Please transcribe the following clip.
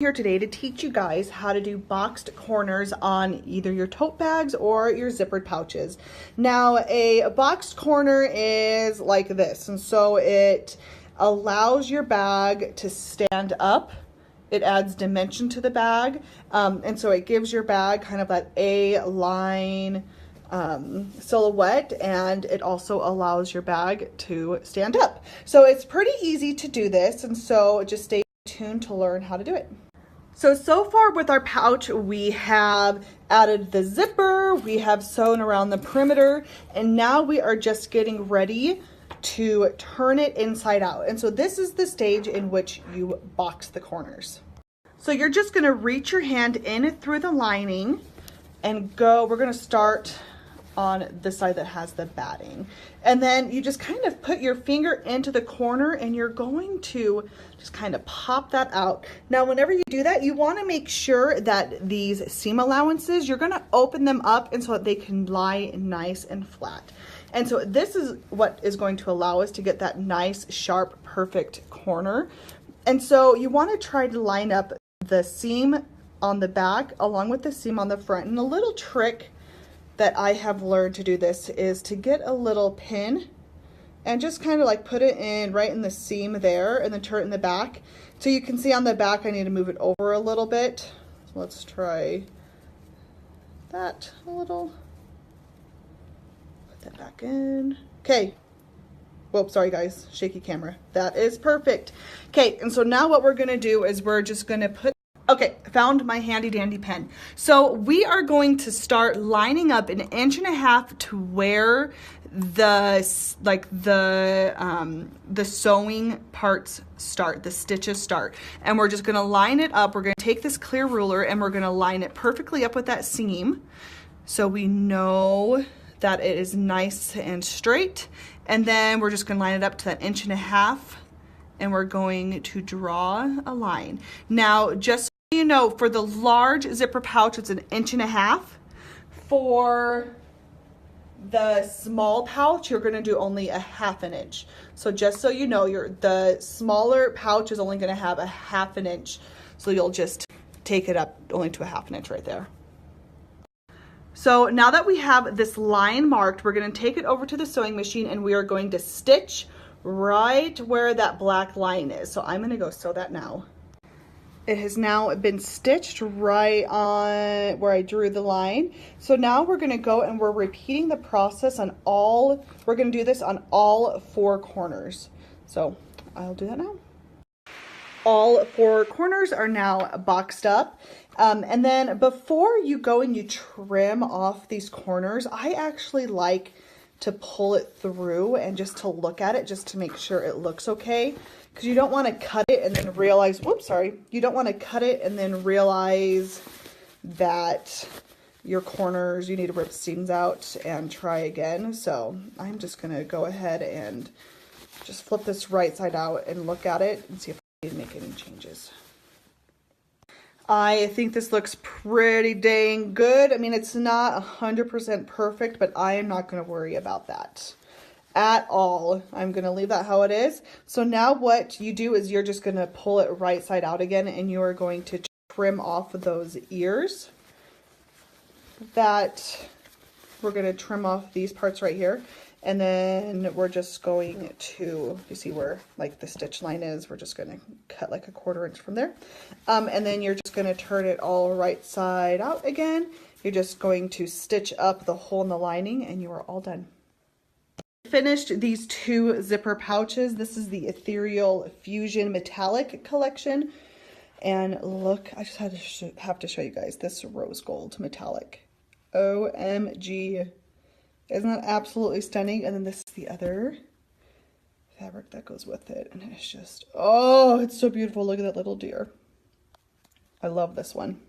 Here today to teach you guys how to do boxed corners on either your tote bags or your zippered pouches. Now, a boxed corner is like this, and so it allows your bag to stand up. It adds dimension to the bag, and so it gives your bag kind of that A-line silhouette, and it also allows your bag to stand up. So it's pretty easy to do this, and so just stay tuned to learn how to do it. So far with our pouch, we have added the zipper, we have sewn around the perimeter, and now we are just getting ready to turn it inside out. And so this is the stage in which you box the corners. So you're just gonna reach your hand in through the lining and go, we're gonna start on the side that has the batting. And then you just kind of put your finger into the corner and you're going to just kind of pop that out. Now, whenever you do that, you wanna make sure that these seam allowances, you're gonna open them up and so that they can lie nice and flat. And so this is what is going to allow us to get that nice, sharp, perfect corner. And so you wanna try to line up the seam on the back along with the seam on the front. And a little trick that I have learned to do this is to get a little pin and just kind of like put it in right in the seam there and then turn it in the back. So you can see on the back, I need to move it over a little bit. So let's try that a little. Put that back in. Okay. Whoops, sorry guys, shaky camera. That is perfect. Okay, and so now what we're gonna do is we're just gonna put, okay, found my handy dandy pen. So we are going to start lining up 1.5 inches to where the sewing parts start, the stitches start. And we're just gonna line it up. We're gonna take this clear ruler and we're gonna line it perfectly up with that seam. So we know that it is nice and straight. And then we're just gonna line it up to that 1.5 inches and we're going to draw a line. Now, just so you know, for the large zipper pouch, it's 1.5 inches. For the small pouch, you're gonna do only 1/2 inch. So just so you know, the smaller pouch is only gonna have 1/2 inch. So you'll just take it up only to 1/2 inch right there. So now that we have this line marked, we're gonna take it over to the sewing machine and we are going to stitch right where that black line is. So I'm gonna go sew that now. It has now been stitched right on where I drew the line. So now we're gonna go and we're repeating the process on we're gonna do this on all 4 corners. So I'll do that now. All 4 corners are now boxed up. And then before you go and you trim off these corners, I actually like to pull it through and just to look at it just to make sure it looks okay. Because you don't want to cut it and then realize, whoops, sorry. You don't want to cut it and then realize that your corners, you need to rip seams out and try again. So I'm just going to go ahead and just flip this right side out and look at it and see if I need to make any changes. I think this looks pretty dang good. I mean, it's not 100% perfect, but I am not going to worry about that at all. I'm going to leave that how it is. So now what you do is you're just going to pull it right side out again, and you are going to trim off those ears. That we're going to trim off these parts right here. And then we're just going to, you see where like the stitch line is, we're just going to cut like 1/4 inch from there. And then you're just going to turn it all right side out again. You're just going to stitch up the hole in the lining and you are all done. Finished these 2 zipper pouches. This is the Ethereal Fusion Metallic collection. And look, I just have to show you guys this rose gold metallic. OMG. Isn't that absolutely stunning? And then this is the other fabric that goes with it. And it's just, oh, it's so beautiful. Look at that little deer. I love this one.